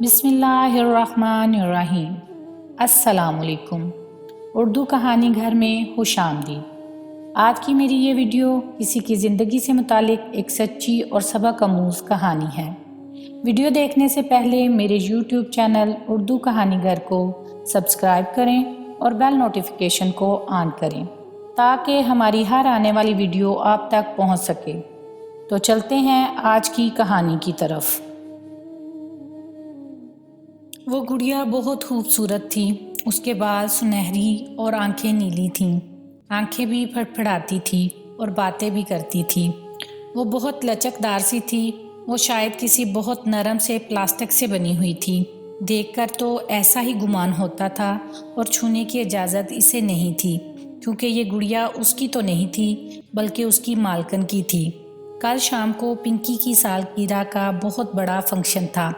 بسم اللہ الرحمن الرحیم۔ السلام علیکم۔ اردو کہانی گھر میں خوش آمدید۔ آج کی میری یہ ویڈیو کسی کی زندگی سے متعلق ایک سچی اور سبق آموز کہانی ہے۔ ویڈیو دیکھنے سے پہلے میرے یوٹیوب چینل اردو کہانی گھر کو سبسکرائب کریں اور بیل نوٹیفیکیشن کو آن کریں تاکہ ہماری ہر آنے والی ویڈیو آپ تک پہنچ سکے۔ تو چلتے ہیں آج کی کہانی کی طرف۔ وہ گڑیا بہت خوبصورت تھی۔ اس کے بال سنہری اور آنکھیں نیلی تھیں۔ آنکھیں بھی پھڑپھڑاتی تھی اور باتیں بھی کرتی تھی۔ وہ بہت لچکدار سی تھی۔ وہ شاید کسی بہت نرم سے پلاسٹک سے بنی ہوئی تھی۔ دیکھ کر تو ایسا ہی گمان ہوتا تھا اور چھونے کی اجازت اسے نہیں تھی کیونکہ یہ گڑیا اس کی تو نہیں تھی بلکہ اس کی مالکن کی تھی۔ کل شام کو پنکی کی سالگرہ کا بہت بڑا فنکشن تھا۔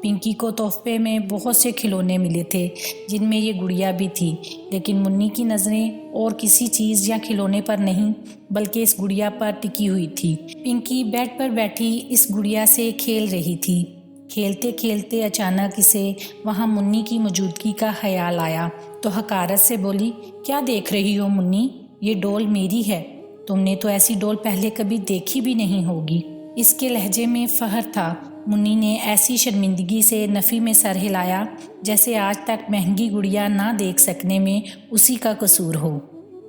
پنکی کو تحفے میں بہت سے کھلونے ملے تھے جن میں یہ گڑیا بھی تھی، لیکن منی کی نظریں اور کسی چیز یا کھلونے پر نہیں بلکہ اس گڑیا پر ٹکی ہوئی تھی۔ پنکی بیڈ پر بیٹھی اس گڑیا سے کھیل رہی تھی۔ کھیلتے کھیلتے اچانک اسے وہاں منی کی موجودگی کا خیال آیا تو حقارت سے بولی، کیا دیکھ رہی ہو منی؟ یہ ڈول میری ہے۔ تم نے تو ایسی ڈول پہلے کبھی دیکھی بھی نہیں ہوگی۔ اس کے لہجے میں فخر تھا۔ منی نے ایسی شرمندگی سے نفی میں سر ہلایا جیسے آج تک مہنگی گڑیا نہ دیکھ سکنے میں اسی کا قصور ہو۔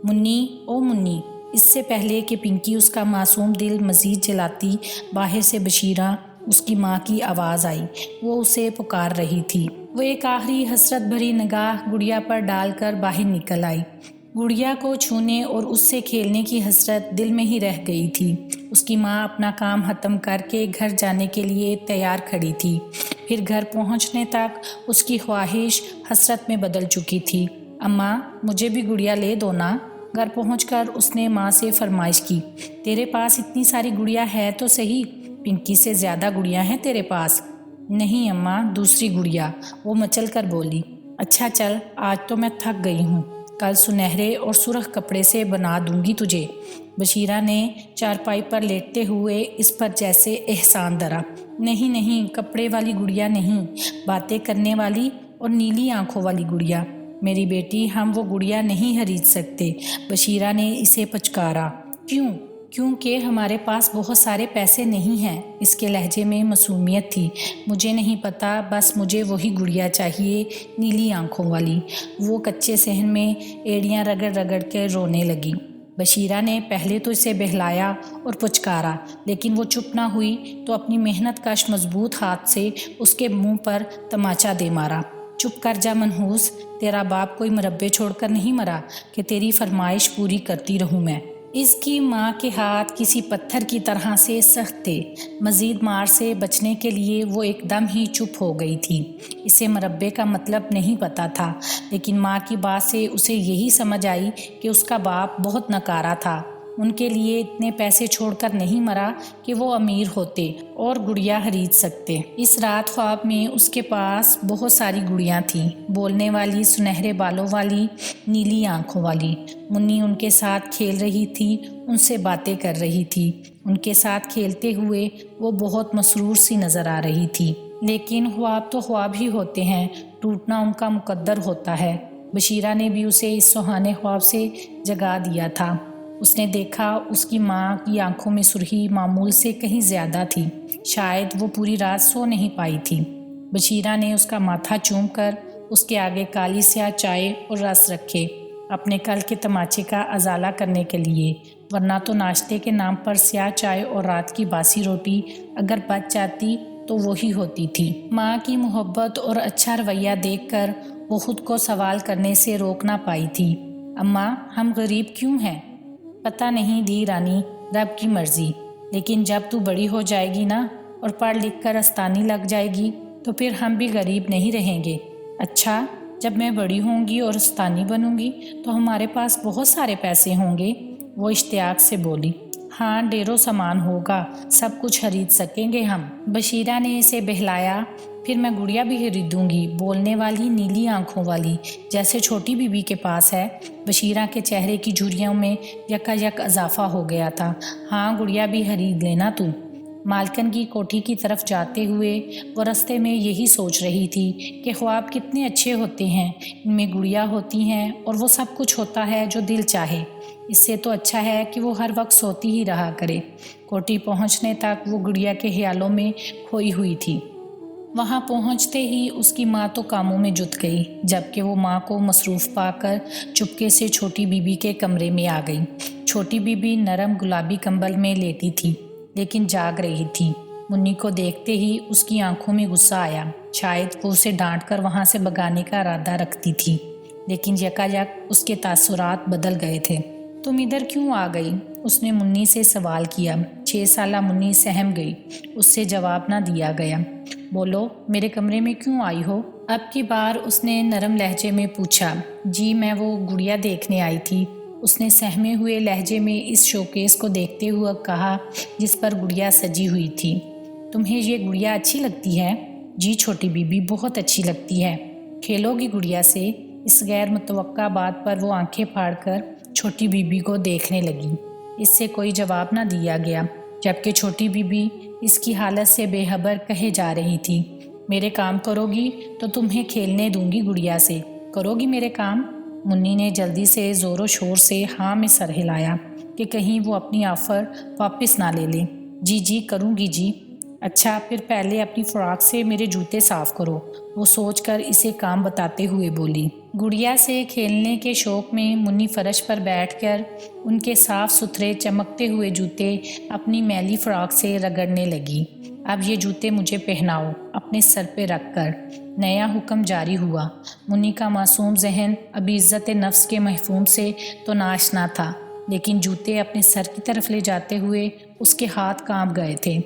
منی، او منی! اس سے پہلے کہ پنکی اس کا معصوم دل مزید جلاتی، باہر سے بشیرہ اس کی ماں کی آواز آئی۔ وہ اسے پکار رہی تھی۔ وہ ایک آخری حسرت بھری نگاہ گڑیا پر ڈال کر باہر نکل آئی۔ گڑیا کو چھونے اور اس سے کھیلنے کی حسرت دل میں ہی رہ گئی تھی۔ اس کی ماں اپنا کام ختم کر کے گھر جانے کے لیے تیار کھڑی تھی۔ پھر گھر پہنچنے تک اس کی خواہش حسرت میں بدل چکی تھی۔ اماں، مجھے بھی گڑیا لے دو نا۔ گھر پہنچ کر اس نے ماں سے فرمائش کی، تیرے پاس اتنی ساری گڑیا ہے تو صحیح، پنکی سے زیادہ گڑیا ہیں تیرے پاس۔ نہیں اماں، دوسری گڑیا، وہ مچل کر بولی۔ اچھا چل، آج تو میں تھک گئی ہوں، کل سنہرے اور سرخ کپڑے سے بنا دوں گی تجھے۔ بشیرہ نے چارپائی پر لیٹتے ہوئے اس پر جیسے احسان دھرا۔ نہیں نہیں، کپڑے والی گڑیا نہیں، باتیں کرنے والی اور نیلی آنکھوں والی گڑیا۔ میری بیٹی، ہم وہ گڑیا نہیں خرید سکتے، بشیرہ نے اسے پچکارا۔ کیوں؟ کیونکہ ہمارے پاس بہت سارے پیسے نہیں ہیں۔ اس کے لہجے میں معصومیت تھی۔ مجھے نہیں پتا، بس مجھے وہی گڑیا چاہیے، نیلی آنکھوں والی۔ وہ کچے صحن میں ایڑیاں رگڑ رگڑ کے رونے لگی۔ بشیرہ نے پہلے تو اسے بہلایا اور پچکارا، لیکن وہ چپ نہ ہوئی تو اپنی محنت کش مضبوط ہاتھ سے اس کے منہ پر تماچا دے مارا۔ چپ کر جا منحوس، تیرا باپ کوئی مربے چھوڑ کر نہیں مرا کہ تیری فرمائش پوری کرتی رہوں میں۔ اس کی ماں کے ہاتھ کسی پتھر کی طرح سے سخت تھے۔ مزید مار سے بچنے کے لیے وہ ایک دم ہی چپ ہو گئی تھی۔ اسے مربے کا مطلب نہیں پتا تھا، لیکن ماں کی بات سے اسے یہی سمجھ آئی کہ اس کا باپ بہت نکارا تھا۔ ان کے لیے اتنے پیسے چھوڑ کر نہیں مرا کہ وہ امیر ہوتے اور گڑیا خرید سکتے۔ اس رات خواب میں اس کے پاس بہت ساری گڑیاں تھیں، بولنے والی، سنہرے بالوں والی، نیلی آنکھوں والی۔ منی ان کے ساتھ کھیل رہی تھی، ان سے باتیں کر رہی تھی۔ ان کے ساتھ کھیلتے ہوئے وہ بہت مسرور سی نظر آ رہی تھی۔ لیکن خواب تو خواب ہی ہوتے ہیں، ٹوٹنا ان کا مقدر ہوتا ہے۔ بشیرہ نے بھی اسے اس سہانے خواب سے جگا دیا تھا۔ اس نے دیکھا اس کی ماں کی آنکھوں میں سرخی معمول سے کہیں زیادہ تھی، شاید وہ پوری رات سو نہیں پائی تھی۔ بشیرہ نے اس کا ماتھا چوم کر اس کے آگے کالی سیاہ چائے اور رس رکھے، اپنے کل کے تماچے کا ازالہ کرنے کے لیے، ورنہ تو ناشتے کے نام پر سیاہ چائے اور رات کی باسی روٹی اگر بچ جاتی تو وہی ہوتی تھی۔ ماں کی محبت اور اچھا رویہ دیکھ کر وہ خود کو سوال کرنے سے روک نہ پائی تھی۔ اماں، ہم غریب کیوں ہیں؟ پتہ نہیں دی رانی، رب کی مرضی، لیکن جب تو بڑی ہو جائے گی نا اور پڑھ لکھ کر استانی لگ جائے گی تو پھر ہم بھی غریب نہیں رہیں گے۔ اچھا، جب میں بڑی ہوں گی اور استانی بنوں گی تو ہمارے پاس بہت سارے پیسے ہوں گے، وہ اشتیاق سے بولی۔ ہاں، ڈھیروں سامان ہوگا، سب کچھ خرید سکیں گے ہم۔ بشیرہ نے اسے بہلایا फिर मैं गुड़िया भी खरीदूंगी, बोलने वाली, नीली आंखों वाली, जैसे छोटी बीबी के पास है। बशीरा के चेहरे की झुर्रियों में यकायक इजाफा हो गया था। हाँ, गुड़िया भी खरीद लेना तू। मालकन की कोठी की तरफ जाते हुए वो रास्ते में यही सोच रही थी कि ख्वाब कितने अच्छे होते हैं, इनमें गुड़िया होती हैं और वो सब कुछ होता है जो दिल चाहे। इससे तो अच्छा है कि वो हर वक्त सोती ही रहा करे। कोठी पहुंचने तक वो गुड़िया के ख्यालों में खोई हुई थी। वहां पहुंचते ही उसकी माँ तो कामों में जुट गई, जबकि वो माँ को मसरूफ़ पाकर चुपके से छोटी बीबी के कमरे में आ गई। छोटी बीबी नरम गुलाबी कंबल में लेटी थी, लेकिन जाग रही थी। मुन्नी को देखते ही उसकी आंखों में गुस्सा आया। शायद वो उसे डांट कर वहाँ से भगाने का इरादा रखती थी, लेकिन यकायक उसके तासुरात बदल गए थे। तुम इधर क्यों आ गई? उसने मुन्नी से सवाल किया। 6 साला मुन्नी सहम गई। उससे जवाब ना दिया गया। बोलो, मेरे कमरे में क्यों आई हो? अब की बार उसने नरम लहजे में पूछा। जी, मैं वो गुड़िया देखने आई थी। उसने सहमे हुए लहजे में इस शोकेस को देखते हुए कहा जिस पर गुड़िया सजी हुई थी। तुम्हें ये गुड़िया अच्छी लगती है? जी छोटी बीबी, बहुत अच्छी लगती है। खेलोगी गुड़िया से? इस गैर मुतवक्का बात पर वो आंखें फाड़कर छोटी बीबी को देखने लगी। इससे कोई जवाब ना दिया गया, जबकि छोटी बीबी इसकी हालत से बेखबर कहे जा रही थी। मेरे काम करोगी तो तुम्हें खेलने दूंगी गुड़िया से। करोगी मेरे काम? मुन्नी ने जल्दी से ज़ोरों शोर से हाँ में सर हिलाया कि कहीं वो अपनी ऑफ़र वापस ना ले ले। जी जी करूँगी जी। अच्छा, फिर पहले अपनी फ्रॉक से मेरे जूते साफ़ करो, वो सोचकर इसे काम बताते हुए बोली। गुड़िया से खेलने के शौक़ में मुन्नी फर्श पर बैठकर उनके साफ़ सुथरे चमकते हुए जूते अपनी मैली फ्रॉक से रगड़ने लगी। अब ये जूते मुझे पहनाओ, अपने सर पे रख कर। नया हुक्म जारी हुआ। मुन्नी का मासूम जहन अभी इज़्ज़त नफ्स के महफूम से तो नाशना था, लेकिन जूते अपने सर की तरफ ले जाते हुए उसके हाथ कांप गए थे।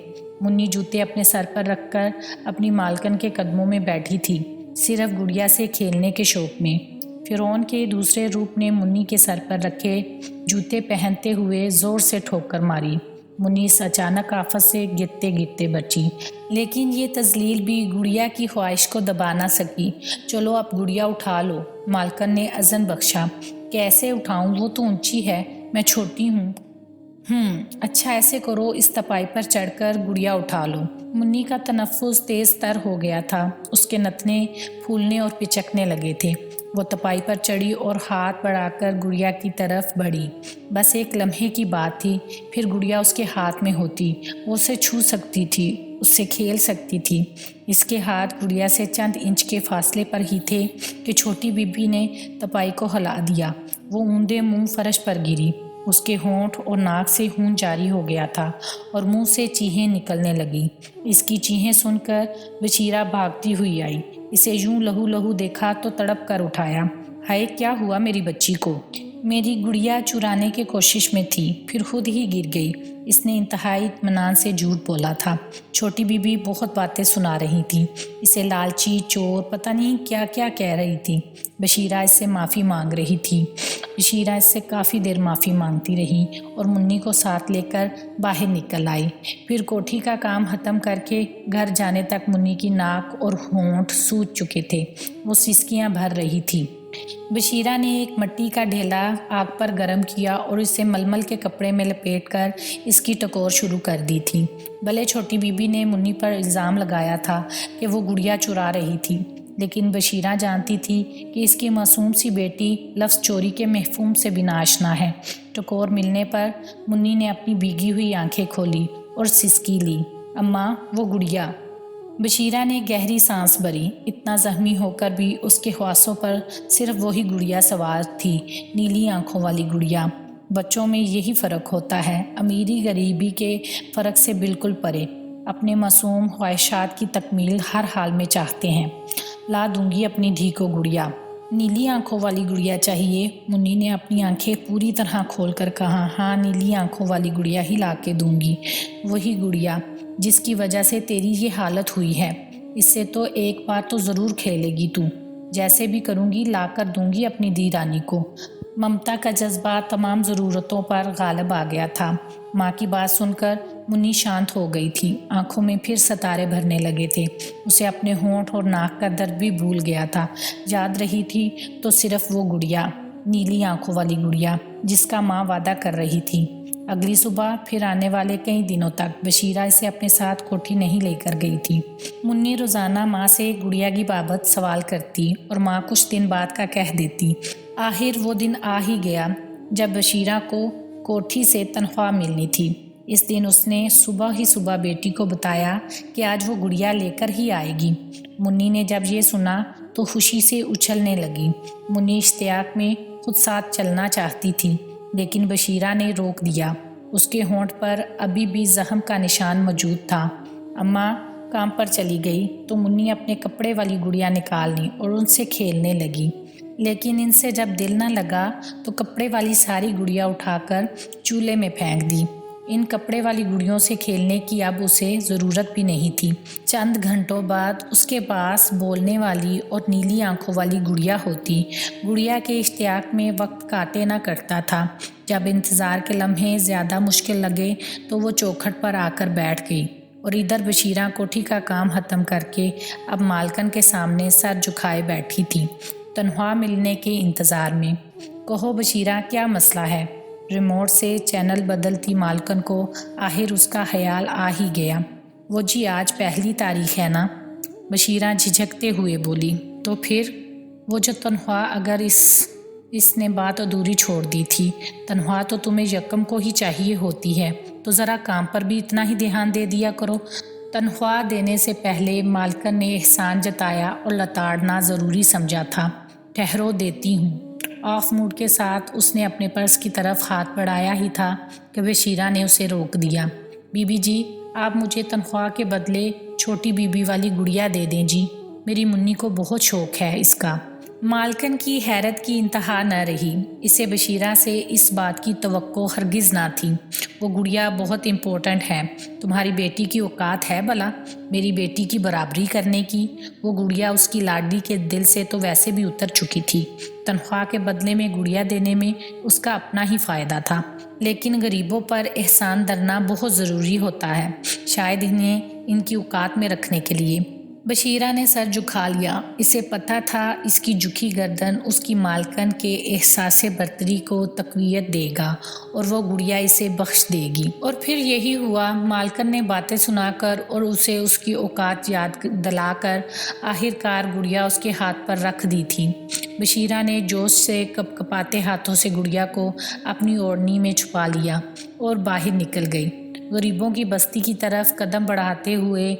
मुन्नी जूते अपने सर पर रखकर अपनी मालकन के कदमों में बैठी थी, सिर्फ गुड़िया से खेलने के शौक़ में। फिरौन के दूसरे रूप ने मुन्नी के सर पर रखे जूते पहनते हुए ज़ोर से ठोकर मारी। मुन्नी इस अचानक आफत से गिरते गिरते बची, लेकिन ये तजलील भी गुड़िया की ख्वाहिश को दबा ना सकी। चलो अब गुड़िया उठा लो, मालकन ने अज़न बख्शा। कैसे उठाऊं? वो तो ऊंची है, मैं छोटी हूँ। अच्छा ऐसे करो, इस तपाई पर चढ़कर गुड़िया उठा लो। मुन्नी का तनफ्फुस तेज तर हो गया था। उसके नथने फूलने और पिचकने लगे थे। वो तपाई पर चढ़ी और हाथ बढ़ाकर गुड़िया की तरफ बढ़ी। बस एक लम्हे की बात थी, फिर गुड़िया उसके हाथ में होती। वो उसे छू सकती थी, उससे खेल सकती थी। इसके हाथ गुड़िया से चंद इंच के फासले पर ही थे कि छोटी बीबी ने तपाई को हिला दिया। वो ऊंधे मुंह फर्श पर गिरी। उसके होंठ और नाक से खून जारी हो गया था और मुंह से चीखें निकलने लगी। इसकी चीखें सुनकर बशीरा भागती हुई आई। इसे यूं लहू लहू देखा तो तड़प कर उठाया। हाय, क्या हुआ मेरी बच्ची को? मेरी गुड़िया चुराने की कोशिश में थी, फिर खुद ही गिर गई। इसने इंतहाई इत्मीनान से झूठ बोला था। छोटी बीबी बहुत बातें सुना रही थी, इसे लालची, चोर, पता नहीं क्या क्या कह रही थी। बशीरा इससे माफ़ी मांग रही थी। बशीरा इससे काफ़ी देर माफ़ी मांगती रही और मुन्नी को साथ लेकर बाहर निकल आई। फिर कोठी का काम ख़त्म करके घर जाने तक मुन्नी की नाक और होंठ सूज चुके थे। वो सिसकियाँ भर रही थी। बशीरा ने एक मिट्टी का ढेला आग पर गर्म किया और इसे मलमल के कपड़े में लपेटकर इसकी टकोर शुरू कर दी थी। भले छोटी बीबी ने मुन्नी पर इल्ज़ाम लगाया था कि वो गुड़िया चुरा रही थी, लेकिन बशीरा जानती थी कि इसकी मासूम सी बेटी लफ्ज़ चोरी के महफूम से भी नाशना है। टकोर मिलने पर मुन्नी ने अपनी भीगी हुई आंखें खोली और सिसकी ली, अम्मा, वो गुड़िया। बशीरा ने गहरी सांस भरी। इतना जख्मी होकर भी उसके ख्वासों पर सिर्फ वही गुड़िया सवार थी, नीली आंखों वाली गुड़िया। बच्चों में यही फ़र्क होता है, अमीरी गरीबी के फ़र्क से बिल्कुल परे। अपने मासूम ख्वाहिशात की तकमील हर हाल में चाहते हैं। ला दूंगी अपनी धी को गुड़िया। नीली आंखों वाली गुड़िया चाहिए? मुन्नी ने अपनी आंखें पूरी तरह खोलकर कहा। हाँ, नीली आंखों वाली गुड़िया ही ला के दूंगी। वही गुड़िया जिसकी वजह से तेरी ये हालत हुई है। इससे तो एक बार तो ज़रूर खेलेगी तू। जैसे भी करूँगी ला कर दूंगी अपनी दी रानी को। ममता का जज्बा तमाम ज़रूरतों पर गालिब आ गया था। माँ की बात सुनकर मुन्नी शांत हो गई थी। आंखों में फिर सितारे भरने लगे थे। उसे अपने होंठ और नाक का दर्द भी भूल गया था। याद रही थी तो सिर्फ वो गुड़िया, नीली आंखों वाली गुड़िया, जिसका माँ वादा कर रही थी। अगली सुबह फिर आने वाले कई दिनों तक बशीरा इसे अपने साथ कोठी नहीं लेकर गई थी। मुन्नी रोज़ाना माँ से गुड़िया की बाबत सवाल करती और माँ कुछ दिन बाद का कह देती। आखिर वो दिन आ ही गया जब बशीरा को कोठी से तनख्वाह मिलनी थी। इस दिन उसने सुबह ही सुबह बेटी को बताया कि आज वो गुड़िया लेकर ही आएगी। मुन्नी ने जब ये सुना तो खुशी से उछलने लगी। मुन्नी इश्तियाक में खुद साथ चलना चाहती थी, लेकिन बशीरा ने रोक दिया। उसके होंठ पर अभी भी जख्म का निशान मौजूद था। अम्मा काम पर चली गई तो मुन्नी अपने कपड़े वाली गुड़िया निकाल ली और उनसे खेलने लगी, लेकिन इनसे जब दिल न लगा तो कपड़े वाली सारी गुड़िया उठाकर चूल्हे में फेंक दी। इन कपड़े वाली गुड़ियों से खेलने की अब उसे ज़रूरत भी नहीं थी। चंद घंटों बाद उसके पास बोलने वाली और नीली आंखों वाली गुड़िया होती। गुड़िया के इश्तियाक में वक्त काटे ना करता था। जब इंतज़ार के लम्हे ज़्यादा मुश्किल लगे तो वो चौखट पर आकर बैठ गई और इधर बशीरा कोठी का काम ख़त्म करके अब मालकन के सामने सर झुकाए बैठी थी, तनख्वाह मिलने के इंतज़ार में। कहो बशीरा, क्या मसला है? रिमोट से चैनल बदलती मालकन को आखिर उसका ख्याल आ ही गया। वो जी आज पहली तारीख है ना? बशीरा झिझकते हुए बोली। तो फिर वो जो तनख्वाह, अगर इसने बात अधूरी छोड़ दी थी। तनख्वाह तो तुम्हें यकम को ही चाहिए होती है, तो ज़रा काम पर भी इतना ही ध्यान दे दिया करो। तनख्वाह देने से पहले मालकन ने एहसान जताया और लताड़ना ज़रूरी समझा था। ठहरो, देती हूँ। ऑफ मूड के साथ उसने अपने पर्स की तरफ हाथ बढ़ाया ही था कि बशीरा ने उसे रोक दिया। बीबी जी, आप मुझे तनख्वाह के बदले छोटी बीबी वाली गुड़िया दे दें जी, मेरी मुन्नी को बहुत शौक़ है इसका। मालकन की हैरत की इंतहा न रही। इसे बशीरा से इस बात की तवक्को हरगिज़ ना थी। वो गुड़िया बहुत इम्पोर्टेंट है, तुम्हारी बेटी की औकात है भला मेरी बेटी की बराबरी करने की? वो गुड़िया उसकी लाडली के दिल से तो वैसे भी उतर चुकी थी। तनख्वाह के बदले में गुड़िया देने में उसका अपना ही फ़ायदा था, लेकिन गरीबों पर एहसान धरना बहुत ज़रूरी होता है, शायद इन्हें इनकी औकात में रखने के लिए। बशीरा ने सर झुका लिया। इसे पता था इसकी झुकी गर्दन उसकी मालकन के एहसास बर्तरी को तक़वियत देगा और वो गुड़िया इसे बख्श देगी। और फिर यही हुआ। मालकन ने बातें सुनाकर और उसे उसकी औकात याद दिलाकर आखिरकार गुड़िया उसके हाथ पर रख दी थी। बशीरा ने जोश से कपकपाते हाथों से गुड़िया को अपनी ओढ़नी में छुपा लिया और बाहर निकल गई। गरीबों की बस्ती की तरफ कदम बढ़ाते हुए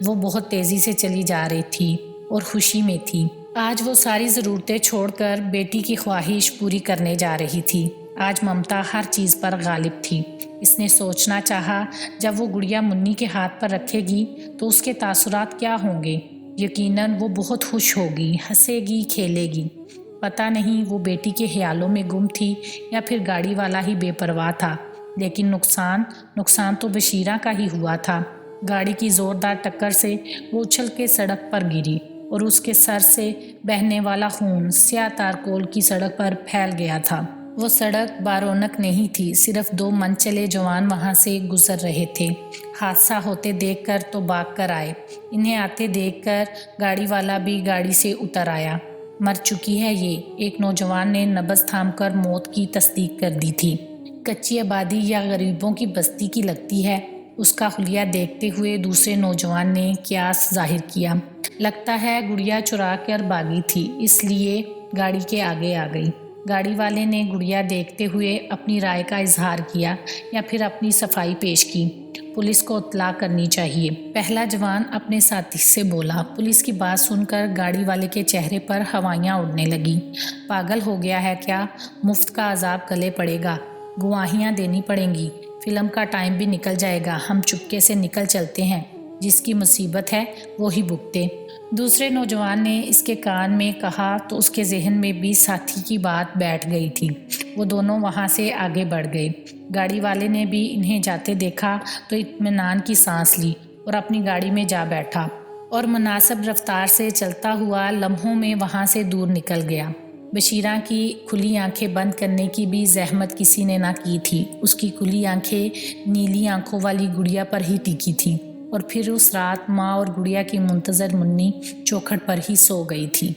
वो बहुत तेज़ी से चली जा रही थी और खुशी में थी। आज वो सारी ज़रूरतें छोड़कर बेटी की ख्वाहिश पूरी करने जा रही थी। आज ममता हर चीज़ पर गालिब थी। इसने सोचना चाहा, जब वो गुड़िया मुन्नी के हाथ पर रखेगी तो उसके तासुरात क्या होंगे। यकीनन वो बहुत खुश होगी, हंसेगी, खेलेगी। पता नहीं वो बेटी के ख्यालों में गुम थी या फिर गाड़ी वाला ही बेपरवाह था, लेकिन नुकसान तो बशीरा का ही हुआ था। गाड़ी की ज़ोरदार टक्कर से वो उछल के सड़क पर गिरी और उसके सर से बहने वाला खून स्याह तारकोल की सड़क पर फैल गया था। वो सड़क बारौनक नहीं थी, सिर्फ दो मनचले जवान वहाँ से गुजर रहे थे। हादसा होते देखकर तो भाग कर आए। इन्हें आते देखकर गाड़ी वाला भी गाड़ी से उतर आया। मर चुकी है ये, एक नौजवान ने नब्ज़ थामकर मौत की तस्दीक कर दी थी। कच्ची आबादी या गरीबों की बस्ती की लगती है, उसका हुलिया देखते हुए दूसरे नौजवान ने क्यास जाहिर किया। लगता है गुड़िया चुरा कर भागी थी, इसलिए गाड़ी के आगे आ गई। गाड़ी वाले ने गुड़िया देखते हुए अपनी राय का इजहार किया या फिर अपनी सफाई पेश की। पुलिस को इत्तला करनी चाहिए, पहला जवान अपने साथी से बोला। पुलिस की बात सुनकर गाड़ी वाले के चेहरे पर हवाइयाँ उड़ने लगी। पागल हो गया है क्या? मुफ्त का अजाब गले पड़ेगा, गवाहियाँ देनी पड़ेंगी, फिल्म का टाइम भी निकल जाएगा। हम चुपके से निकल चलते हैं, जिसकी मुसीबत है वो ही भुगते। दूसरे नौजवान ने इसके कान में कहा तो उसके जहन में भी साथी की बात बैठ गई थी। वो दोनों वहाँ से आगे बढ़ गए। गाड़ी वाले ने भी इन्हें जाते देखा तो इत्मीनान की सांस ली और अपनी गाड़ी में जा बैठा और मुनासिब रफ्तार से चलता हुआ लम्हों में वहाँ से दूर निकल गया। بشیرہ کی کھلی آنکھیں بند کرنے کی بھی زحمت کسی نے نہ کی تھی۔ اس کی کھلی آنکھیں نیلی آنکھوں والی گڑیا پر ہی ٹکی تھی اور پھر اس رات ماں اور گڑیا کی منتظر منی چوکھٹ پر ہی سو گئی تھی۔